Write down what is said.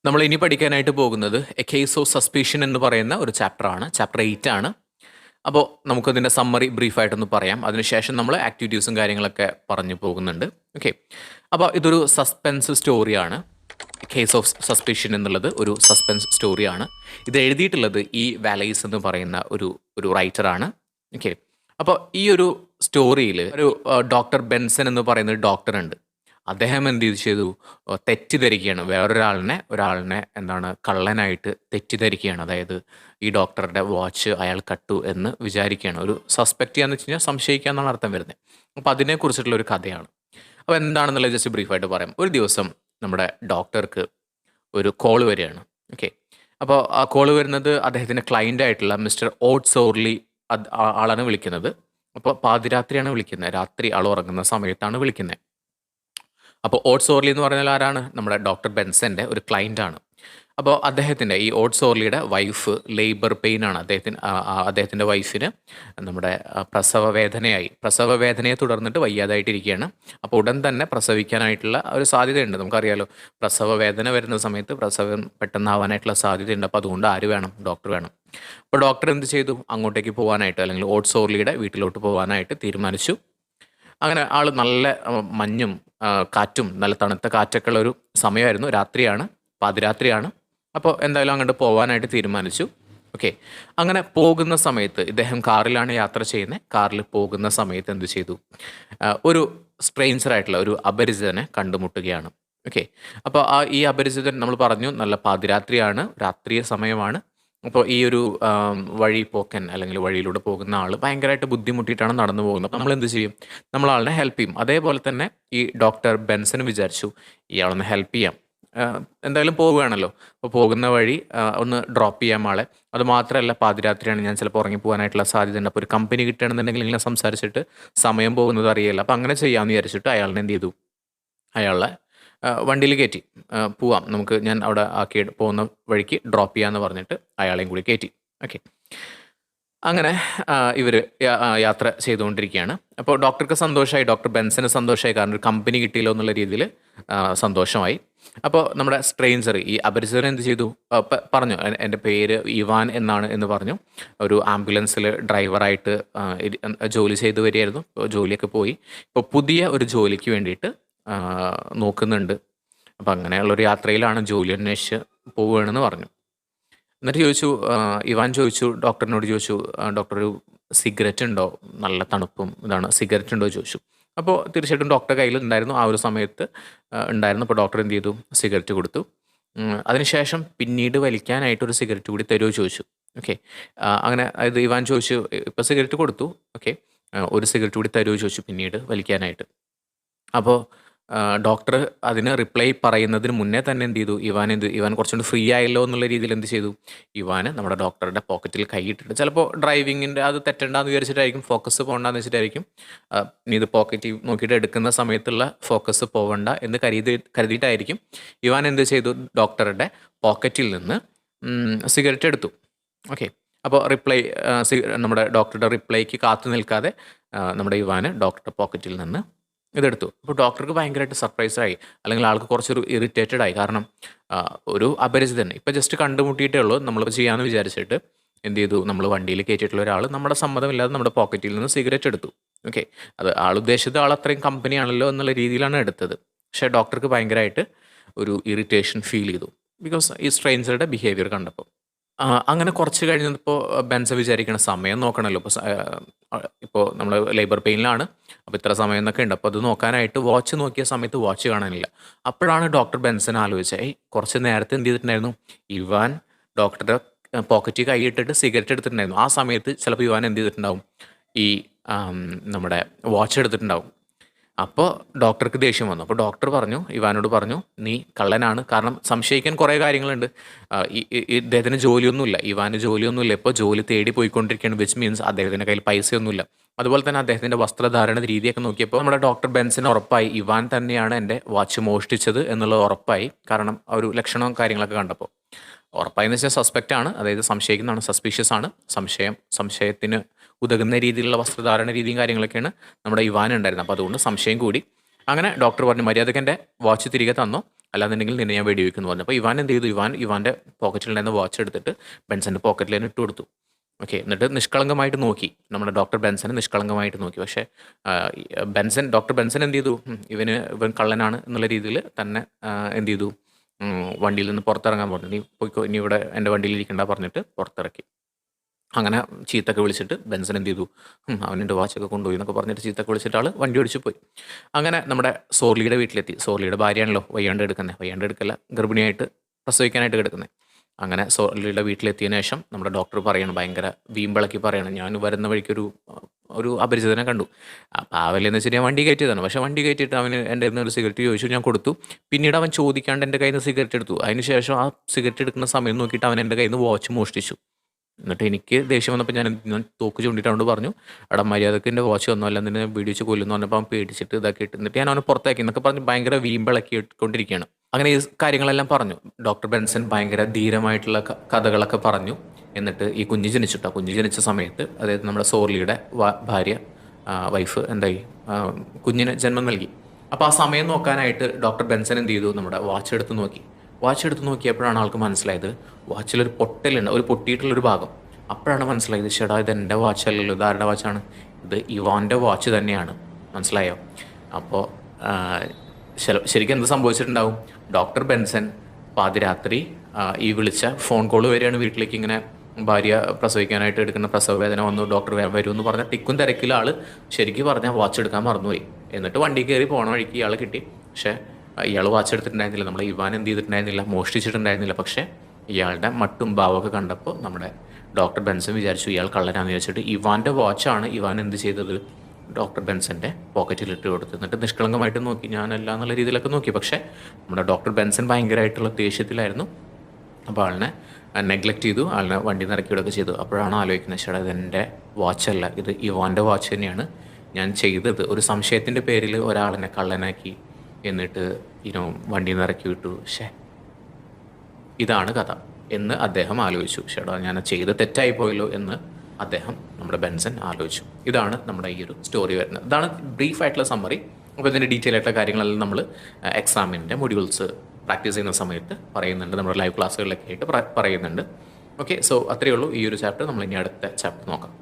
നമ്മൾ ഇനി പഠിക്കാനായിട്ട് പോകുന്നത് എ കേസ് ഓഫ് സസ്പീഷൻ എന്ന് പറയുന്ന ഒരു ചാപ്റ്ററാണ്. ചാപ്റ്റർ 8 ആണ്. അപ്പോൾ നമുക്കതിൻ്റെ സമ്മറി ബ്രീഫായിട്ടൊന്ന് പറയാം. അതിനുശേഷം നമ്മൾ ആക്ടിവിറ്റീസും കാര്യങ്ങളൊക്കെ പറഞ്ഞു പോകുന്നുണ്ട്. ഓക്കെ. അപ്പോൾ ഇതൊരു സസ്പെൻസ് സ്റ്റോറിയാണ്. കേസ് ഓഫ് സസ്പീഷൻ എന്നുള്ളത് ഒരു സസ്പെൻസ് സ്റ്റോറിയാണ്. ഇത് എഴുതിയിട്ടുള്ളത് ഈ വാലൈസ് എന്ന് പറയുന്ന ഒരു ഒരു റൈറ്ററാണ്. ഓക്കെ. അപ്പോൾ ഈ ഒരു സ്റ്റോറിയിൽ ഒരു ഡോക്ടർ ബെൻസൺ എന്ന് പറയുന്ന ഒരു ഡോക്ടറുണ്ട്. അദ്ദേഹം എന്ത് ചെയ്തു, തെറ്റിദ്ധരിക്കുകയാണ്. ഒരാളിനെ എന്താണ് കള്ളനായിട്ട് തെറ്റിദ്ധരിക്കുകയാണ്. അതായത് ഈ ഡോക്ടറുടെ വാച്ച് അയാൾ കട്ടു എന്ന് വിചാരിക്കുകയാണ്. ഒരു സസ്പെക്ട് ചെയ്യാന്ന് വെച്ച് കഴിഞ്ഞാൽ സംശയിക്കുക എന്നാണ് അർത്ഥം വരുന്നത്. അപ്പോൾ അതിനെക്കുറിച്ചിട്ടുള്ള ഒരു കഥയാണ്. അപ്പോൾ എന്താണെന്നുള്ളത് ജസ്റ്റ് ബ്രീഫായിട്ട് പറയാം. ഒരു ദിവസം നമ്മുടെ ഡോക്ടർക്ക് ഒരു കോള് വരികയാണ്. ഓക്കെ. അപ്പോൾ ആ കോള് വരുന്നത് അദ്ദേഹത്തിൻ്റെ ക്ലയൻ്റ് ആയിട്ടുള്ള മിസ്റ്റർ ഓട്ട്സോർലി ആളാണ് വിളിക്കുന്നത്. അപ്പോൾ പാതിരാത്രിയാണ് വിളിക്കുന്നത്. രാത്രി ആൾ ഉറങ്ങുന്ന സമയത്താണ് വിളിക്കുന്നത്. അപ്പോൾ ഓട്ട്സോർലി എന്ന് പറഞ്ഞാൽ ആരാണ്? നമ്മുടെ ഡോക്ടർ ബെൻസൻ്റെ ഒരു ക്ലയൻ്റാണ്. അപ്പോൾ അദ്ദേഹത്തിൻ്റെ ഈ ഓട്ട്സോർലിയുടെ വൈഫ് ലേബർ പെയിൻ ആണ്. അദ്ദേഹത്തിൻ്റെ വൈഫിന് നമ്മുടെ പ്രസവ വേദനയെ തുടർന്നിട്ട് വയ്യാതായിട്ടിരിക്കുകയാണ്. അപ്പോൾ ഉടൻ തന്നെ പ്രസവിക്കാനായിട്ടുള്ള ഒരു സാധ്യതയുണ്ട്. നമുക്കറിയാലോ, പ്രസവ വേദന വരുന്ന സമയത്ത് പ്രസവം പെട്ടെന്നാവാനായിട്ടുള്ള സാധ്യതയുണ്ട്. അപ്പോൾ അതുകൊണ്ട് ആര് വേണം? ഡോക്ടർ വേണം. അപ്പോൾ ഡോക്ടർ എന്ത് ചെയ്തു? അങ്ങോട്ടേക്ക് പോകാനായിട്ട്, അല്ലെങ്കിൽ ഓട്ട്സോർലിയുടെ വീട്ടിലോട്ട് പോകാനായിട്ട് തീരുമാനിച്ചു. അങ്ങനെ ആൾ നല്ല മഞ്ഞും കാറ്റും നല്ല തണുത്ത കാറ്റൊക്കെ ഉള്ള ഒരു സമയമായിരുന്നു. രാത്രിയാണ്, പാതിരാത്രിയാണ്. അപ്പോൾ എന്തായാലും അങ്ങോട്ട് പോകാനായിട്ട് തീരുമാനിച്ചു. ഓക്കെ. അങ്ങനെ പോകുന്ന സമയത്ത് ഇദ്ദേഹം കാറിലാണ് യാത്ര ചെയ്യുന്നത്. കാറിൽ പോകുന്ന സമയത്ത് എന്ത് ചെയ്തു? ഒരു സ്ട്രേഞ്ചറായിട്ടുള്ള ഒരു അപരിചിതനെ കണ്ടുമുട്ടുകയാണ്. ഓക്കെ. അപ്പോൾ ഈ അപരിചിതൻ, നമ്മൾ പറഞ്ഞു, നല്ല പാതിരാത്രിയാണ്, രാത്രി സമയമാണ്. അപ്പോൾ ഈ ഒരു വഴിപോക്കൻ അല്ലെങ്കിൽ വഴിയിലൂടെ പോകുന്ന ആൾ ഭയങ്കരമായിട്ട് ബുദ്ധിമുട്ടിയിട്ടാണ് നടന്നു പോകുന്നത്. അപ്പോൾ നമ്മൾ എന്ത് ചെയ്യും? നമ്മൾ ആളിനെ ഹെൽപ്പ് ചെയ്യും. അതേപോലെ തന്നെ ഈ ഡോക്ടർ ബെൻസൺ വിചാരിച്ചു, ഇയാളൊന്ന് ഹെൽപ്പ് ചെയ്യാം. എന്തായാലും പോവുകയാണല്ലോ. അപ്പോൾ പോകുന്ന വഴി ഒന്ന് ഡ്രോപ്പ് ചെയ്യാം ആളെ. അത് മാത്രമല്ല, പാതിരാത്രിയാണ്, ഞാൻ ചിലപ്പോൾ ഉറങ്ങിപ്പോകാനായിട്ടുള്ള സാധ്യതയുണ്ട്. അപ്പോൾ ഒരു കമ്പനി കിട്ടുകയാണെന്നുണ്ടെങ്കിൽ ഇങ്ങനെ സംസാരിച്ചിട്ട് സമയം പോകുന്നത് അറിയില്ല. അപ്പോൾ അങ്ങനെ ചെയ്യാമെന്ന് വിചാരിച്ചിട്ട് അയാളിനെ എന്ത് ചെയ്തു? അയാളെ വണ്ടിയിൽ കയറ്റി. പോവാം, ഞാൻ അവിടെ പോകുന്ന വഴിക്ക് ഡ്രോപ്പ് ചെയ്യാമെന്ന് പറഞ്ഞിട്ട് അയാളെയും കൂടി കയറ്റി. ഓക്കെ. അങ്ങനെ ഇവർ യാത്ര ചെയ്തുകൊണ്ടിരിക്കുകയാണ്. അപ്പോൾ ഡോക്ടർക്ക് സന്തോഷമായി, ഡോക്ടർ ബെൻസന് സന്തോഷമായി. കാരണം ഒരു കമ്പനി കിട്ടിയല്ലോ എന്നുള്ള രീതിയിൽ സന്തോഷമായി. അപ്പോൾ നമ്മുടെ സ്ട്രേഞ്ചർ, ഈ അപരിചിതൻ എന്ത് ചെയ്തു? പറഞ്ഞു, എൻ്റെ പേര് ഇവാൻ എന്നാണ് എന്ന് പറഞ്ഞു. ഒരു ആംബുലൻസിൽ ഡ്രൈവറായിട്ട് ജോലി ചെയ്ത് വരികയായിരുന്നു. ജോലിയൊക്കെ പോയി. ഇപ്പോൾ പുതിയ ഒരു ജോലിക്ക് വേണ്ടിയിട്ട് നോക്കുന്നുണ്ട്. അപ്പം അങ്ങനെയുള്ളൊരു യാത്രയിലാണ്, ജോലി അന്വേഷിച്ച് പോവുകയാണെന്ന് പറഞ്ഞു. എന്നിട്ട് ചോദിച്ചു, ഇവാൻ ചോദിച്ചു, ഡോക്ടറിനോട് ചോദിച്ചു, ഡോക്ടർ ഒരു സിഗരറ്റ് ഉണ്ടോ? നല്ല തണുപ്പും ഇതാണ്, സിഗരറ്റ് ഉണ്ടോ ചോദിച്ചു. അപ്പോൾ തീർച്ചയായിട്ടും ഡോക്ടറുടെ കയ്യിൽ ഉണ്ടായിരുന്നു, ആ ഒരു സമയത്ത് ഉണ്ടായിരുന്നു. അപ്പോൾ ഡോക്ടർ എന്ത് ചെയ്തു? സിഗരറ്റ് കൊടുത്തു. അതിനുശേഷം പിന്നീട് വലിക്കാനായിട്ടൊരു സിഗരറ്റ് കൂടി തരുമോ ചോദിച്ചു. ഓക്കെ. അങ്ങനെ അത് ഇവാൻ ചോദിച്ചു, ഇപ്പോൾ സിഗരറ്റ് കൊടുത്തു, ഓക്കെ, ഒരു സിഗരറ്റ് കൂടി തരുമോ ചോദിച്ചു പിന്നീട് വലിക്കാനായിട്ട്. അപ്പോൾ ഡോക്ടർ അതിന് റിപ്ലൈ പറയുന്നതിന് മുന്നേ തന്നെ എന്ത് ചെയ്തു? ഇവാൻ കുറച്ചുകൂടി ഫ്രീ ആയല്ലോ എന്നുള്ള രീതിയിൽ എന്ത് ചെയ്തു? ഇവാന് നമ്മുടെ ഡോക്ടറുടെ പോക്കറ്റിൽ കൈയിട്ടിട്ട്, ചിലപ്പോൾ ഡ്രൈവിങ്ങിൻ്റെ അത് തെറ്റണ്ടെന്ന് വിചാരിച്ചിട്ടായിരിക്കും, ഫോക്കസ് പോകണ്ടെന്ന് വെച്ചിട്ടായിരിക്കും, ഇനി ഇത് പോക്കറ്റിൽ നോക്കിയിട്ട് എടുക്കുന്ന സമയത്തുള്ള ഫോക്കസ് പോകണ്ട എന്ന് കരുതിയിട്ടായിരിക്കും ഇവാൻ എന്ത് ചെയ്തു? ഡോക്ടറുടെ പോക്കറ്റിൽ നിന്ന് സിഗരറ്റ് എടുത്തു. ഓക്കെ. അപ്പോൾ നമ്മുടെ ഡോക്ടറുടെ റിപ്ലൈക്ക് കാത്തു നിൽക്കാതെ നമ്മുടെ ഇവാന് ഡോക്ടറുടെ പോക്കറ്റിൽ നിന്ന് ഇതെടുത്തു. അപ്പോൾ ഡോക്ടർക്ക് ഭയങ്കരമായിട്ട് സർപ്രൈസായി, അല്ലെങ്കിൽ ആൾക്ക് കുറച്ചൊരു ഇറിറ്റേറ്റഡ് ആയി. കാരണം ഒരു അപരിചിതൻ ഇപ്പോൾ ജസ്റ്റ് കണ്ടുമുട്ടിയിട്ടേ ഉള്ളൂ, നമ്മൾ ചെയ്യാമെന്ന് വിചാരിച്ചിട്ട് എന്ത് ചെയ്തു? നമ്മൾ വണ്ടിയിൽ കയറ്റിയിട്ടുള്ള ഒരാൾ നമ്മുടെ സമ്മതമില്ലാതെ നമ്മുടെ പോക്കറ്റിൽ നിന്ന് സിഗരറ്റ് എടുത്തു. ഓക്കെ. അത് ഉദ്ദേശിച്ചത് അത്രയും കമ്പനിയാണല്ലോ എന്നുള്ള രീതിയിലാണ് എടുത്തത്. പക്ഷേ ഡോക്ടർക്ക് ഭയങ്കരമായിട്ട് ഒരു ഇറിറ്റേഷൻ ഫീൽ ചെയ്തു, ബിക്കോസ് ഈ സ്ട്രേഞ്ചറുടെ ബിഹേവിയർ കണ്ടപ്പോൾ. അങ്ങനെ കുറച്ച് കഴിഞ്ഞപ്പോൾ ബെൻസ വിചാരിക്കണ സമയം നോക്കണമല്ലോ. ഇപ്പോൾ നമ്മൾ ലേബർ പെയിനിലാണ്, അപ്പോൾ ഇത്ര സമയം എന്നൊക്കെ ഉണ്ട്. അപ്പോൾ അത് നോക്കാനായിട്ട് വാച്ച് നോക്കിയ സമയത്ത് വാച്ച് കാണാനില്ല. അപ്പോഴാണ് ഡോക്ടർ ബെൻസൺ ആലോചിച്ചത്, കുറച്ച് നേരത്തെ എന്ത് ചെയ്തിട്ടുണ്ടായിരുന്നു? ഇവാൻ ഡോക്ടറുടെ പോക്കറ്റിൽ കൈയിട്ടിട്ട് സിഗരറ്റ് എടുത്തിട്ടുണ്ടായിരുന്നു. ആ സമയത്ത് ചിലപ്പോൾ ഇവാൻ എന്ത് ചെയ്തിട്ടുണ്ടാവും? ഈ നമ്മുടെ വാച്ച് എടുത്തിട്ടുണ്ടാവും. അപ്പോൾ ഡോക്ടർക്ക് ദേഷ്യം വന്നു. അപ്പോൾ ഡോക്ടർ ഇവാനോട് പറഞ്ഞു, നീ കള്ളനാണ്. കാരണം സംശയിക്കാൻ കുറേ കാര്യങ്ങളുണ്ട്. ഇദ്ദേഹത്തിന് ജോലിയൊന്നുമില്ല, ഇവാന് ജോലിയൊന്നുമില്ല. ഇപ്പോൾ ജോലി തേടി പോയിക്കൊണ്ടിരിക്കുകയാണ്, വിച്ച് മീൻസ് അദ്ദേഹത്തിൻ്റെ കയ്യിൽ പൈസയൊന്നുമില്ല. അതുപോലെ തന്നെ അദ്ദേഹത്തിൻ്റെ വസ്ത്രധാരണ രീതിയൊക്കെ നോക്കിയപ്പോൾ നമ്മുടെ ഡോക്ടർ ബെൻസിന് ഉറപ്പായി, ഇവാൻ തന്നെയാണ് എൻ്റെ വാച്ച് മോഷ്ടിച്ചത് എന്നുള്ളത് ഉറപ്പായി. കാരണം ഒരു ലക്ഷണവും കാര്യങ്ങളൊക്കെ കണ്ടപ്പോൾ ഉറപ്പായെന്ന് വെച്ചാൽ സസ്പെക്റ്റ് ആണ്, അതായത് സംശയിക്കുന്നതാണ്, സസ്പീഷ്യസ് ആണ്. സംശയത്തിന് ഉതകുന്ന രീതിയിലുള്ള വസ്ത്രധാരണ രീതിയും കാര്യങ്ങളൊക്കെയാണ് നമ്മുടെ ഇവാൻ ഉണ്ടായിരുന്നത്. അപ്പോൾ അതുകൊണ്ട് സംശയം കൂടി. അങ്ങനെ ഡോക്ടർ പറഞ്ഞു മര്യാദയ്ക്ക് എൻ്റെ വാച്ച് തിരികെ തന്നോ, അല്ലാന്നുണ്ടെങ്കിൽ നിന്നെ ഞാൻ വെടിവെക്കുന്നു പറഞ്ഞു. അപ്പോൾ ഇവാൻ എന്ത് ചെയ്തു, ഇവാൻ്റെ പോക്കറ്റിലുണ്ടായിരുന്ന വാച്ച് എടുത്തിട്ട് ബെൻസൻ്റെ പോക്കറ്റിൽ തന്നെ ഇട്ട് കൊടുത്തു. ഓക്കെ, എന്നിട്ട് നിഷ്കളങ്കമായിട്ട് നോക്കി, നമ്മുടെ ഡോക്ടർ ബെൻസനെ നിഷ്കളങ്കമായിട്ട് നോക്കി. പക്ഷേ ഡോക്ടർ ബെൻസൻ എന്ത് ചെയ്തു, ഇവൻ കള്ളനാണ് എന്നുള്ള രീതിയിൽ തന്നെ എന്ത് ചെയ്തു, വണ്ടിയിൽ നിന്ന് പുറത്തിറങ്ങാൻ പറഞ്ഞു. നീ പോയിക്കോ, ഇനി ഇവിടെ എൻ്റെ വണ്ടിയിൽ ഇരിക്കണ്ട പറഞ്ഞിട്ട് പുറത്തിറക്കി. അങ്ങനെ ചീത്തൊക്കെ വിളിച്ചിട്ട് ബെൻസൻ എന്ത് ചെയ്തു, അവൻ്റെ വാച്ചൊക്കെ കൊണ്ടുപോയി എന്നൊക്കെ പറഞ്ഞിട്ട് ചീത്തൊക്കെ വിളിച്ചിട്ട് ആൾ വണ്ടി ഓടിച്ച് പോയി. അങ്ങനെ നമ്മുടെ സോർലിയുടെ വീട്ടിലെത്തി. സോർലിയുടെ ഭാര്യയാണല്ലോ വയ്യാണ്ട് എടുക്കല്ല, ഗർഭിണിയായിട്ട് പ്രസവിക്കാനായിട്ട് കിടക്കുന്നത്. അങ്ങനെ സോർലിയുടെ വീട്ടിലെത്തിയതിനു ശേഷം നമ്മുടെ ഡോക്ടർ പറയണം, ഭയങ്കര വീമ്പിളക്കി പറയണം, ഞാൻ വരുന്ന വഴിക്കൊരു ഒരു അപരിചിതനെ കണ്ടു. പാവല്ലെന്ന് വെച്ചാൽ ഞാൻ വണ്ടി കയറ്റിയതാണ്. പക്ഷേ വണ്ടി കയറ്റിയിട്ട് അവന് എൻ്റെ കയ്യിൽ നിന്ന് ഒരു സിഗരറ്റ് ചോദിച്ചു, ഞാൻ കൊടുത്തു. പിന്നീട് അവൻ ചോദിക്കാണ്ട് എൻ്റെ കയ്യിൽ നിന്ന് സിഗരറ്റ് എടുത്തു. അതിന് ശേഷം ആ സിഗരറ്റ് എടുക്കുന്ന സമയം നോക്കിയിട്ട് അവൻ എൻ്റെ കയ്യിൽ നിന്ന് വാച്ച് മോഷ്ടിച്ചു. എന്നിട്ട് എനിക്ക് ദേഷ്യം വന്നപ്പോൾ ഞാൻ തോക്ക് ചൂണ്ടിയിട്ട് അവനോട് പറഞ്ഞു, എടാ മര്യാദക്ക് എൻ്റെ വാച്ച് ഒന്നും അല്ല, നിന്നെ വീടിച്ച് കൊല്ലുന്നു പറഞ്ഞപ്പോൾ അവൻ പേടിച്ചിട്ട് ഇതാക്കിയിട്ട് എന്നിട്ട് ഞാൻ അവനെ പുറത്താക്കി എന്നൊക്കെ പറഞ്ഞ് ഭയങ്കര വീമ്പിളക്കിക്കൊണ്ടിരിക്കുകയാണ്. അങ്ങനെ ഈ കാര്യങ്ങളെല്ലാം പറഞ്ഞു. ഡോക്ടർ ബെൻസൺ ഭയങ്കര ധീരമായിട്ടുള്ള കഥകളൊക്കെ പറഞ്ഞു. എന്നിട്ട് ഈ കുഞ്ഞ് ജനിച്ചിട്ടോ, കുഞ്ഞ് ജനിച്ച സമയത്ത് അതായത് നമ്മുടെ സോർലിയുടെ ഭാര്യ വൈഫ് എന്തായി, കുഞ്ഞിന് ജന്മം നൽകി. അപ്പോൾ ആ സമയം നോക്കാനായിട്ട് ഡോക്ടർ ബെൻസൺ എന്ത് ചെയ്തു, നമ്മുടെ വാച്ച് എടുത്ത് നോക്കിയപ്പോഴാണ് ആൾക്ക് മനസ്സിലായത് വാച്ചിലൊരു പൊട്ടലുണ്ട്, ഒരു പൊട്ടിയിട്ടുള്ളൊരു ഭാഗം. അപ്പോഴാണ് മനസ്സിലായത്, ചേട്ടാ ഇത് എൻ്റെ വാച്ചല്ലല്ലോ, ഇത് ആരുടെ വാച്ചാണ്, ഇത് ഇവാൻ്റെ വാച്ച് തന്നെയാണ്. മനസ്സിലായോ? അപ്പോൾ ശരിക്കും എന്ത് സംഭവിച്ചിട്ടുണ്ടാവും, ഡോക്ടർ ബെൻസൺ പാതിരാത്രി ഈ വിളിച്ച ഫോൺ കോൾ വരെയാണ് വീട്ടിലേക്ക്, ഇങ്ങനെ ഭാര്യ പ്രസവിക്കാനായിട്ട് എടുക്കുന്ന പ്രസവ വേദന വന്നു, ഡോക്ടർ വരുമെന്ന് പറഞ്ഞ ടിക്കും തിരക്കിൽ ആൾ ശരിക്കും പറഞ്ഞാൽ വാച്ച് എടുക്കാൻ മറന്നുപോയി. എന്നിട്ട് വണ്ടി കയറി പോണ വഴിക്ക് ഇയാൾ കിട്ടി. പക്ഷേ ഇയാൾ വാച്ച് എടുത്തിട്ടുണ്ടായിരുന്നില്ല, നമ്മൾ ഇവാൻ എന്ത് ചെയ്തിട്ടുണ്ടായിരുന്നില്ല, മോഷ്ടിച്ചിട്ടുണ്ടായിരുന്നില്ല. പക്ഷേ ഇയാളുടെ മട്ടും ഭാവമൊക്കെ കണ്ടപ്പോൾ നമ്മുടെ ഡോക്ടർ ബെൻസൺ വിചാരിച്ചു ഇയാൾ കള്ളനാന്ന് വിചാരിച്ചിട്ട് ഇവാൻ്റെ വാച്ചാണ് ഇവാൻ എന്ത് ചെയ്തത്, ഡോക്ടർ ബെൻസൻ്റെ പോക്കറ്റിലിട്ട് കൊടുത്തു. എന്നിട്ട് നിഷ്കളങ്കമായിട്ട് നോക്കി, ഞാനല്ല എന്നുള്ള രീതിയിലൊക്കെ നോക്കി. പക്ഷേ നമ്മുടെ ഡോക്ടർ ബെൻസൺ ഭയങ്കരമായിട്ടുള്ള ദേഷ്യത്തിലായിരുന്നു. അപ്പോൾ ആളിനെ നെഗ്ലക്റ്റ് ചെയ്തു, ആളിനെ വണ്ടി നിറക്കിയിടൊക്കെ ചെയ്തു. അപ്പോഴാണ് ആലോചിക്കുന്നത്, ചേട്ടാ ഇതെൻ്റെ വാച്ചല്ല, ഇത് ഇവാൻ്റെ വാച്ച് തന്നെയാണ്, ഞാൻ ചെയ്തത് ഒരു സംശയത്തിൻ്റെ പേരിൽ ഒരാളിനെ കള്ളനാക്കി എന്നിട്ട് വണ്ടി നിറക്കി വിട്ടു. ഇതാണ് കഥ എന്ന് അദ്ദേഹം ആലോചിച്ചു. ചേട്ടാ ഞാൻ ചെയ്ത് തെറ്റായി പോയല്ലോ എന്ന് അദ്ദേഹം നമ്മുടെ ബെൻസൺ ആലോചിച്ചു. ഇതാണ് നമ്മുടെ ഈ ഒരു സ്റ്റോറി വരുന്നത്. ഇതാണ് ബ്രീഫായിട്ടുള്ള സമ്മറി. അപ്പോൾ ഇതിൻ്റെ ഡീറ്റെയിൽ ആയിട്ടുള്ള കാര്യങ്ങളെല്ലാം നമ്മൾ എക്സാമിൻ്റെ മൊഡ്യൂൾസ് പ്രാക്ടീസ് ചെയ്യുന്ന സമയത്ത് പറയുന്നുണ്ട്, നമ്മുടെ ലൈവ് ക്ലാസ്സുകളിലൊക്കെ ആയിട്ട് പറയുന്നുണ്ട്. ഓക്കെ, സോ അത്രയേ ഉള്ളൂ ഈ ഒരു ചാപ്റ്റർ. നമ്മൾ ഇനി അടുത്ത ചാപ്റ്റർ നോക്കാം.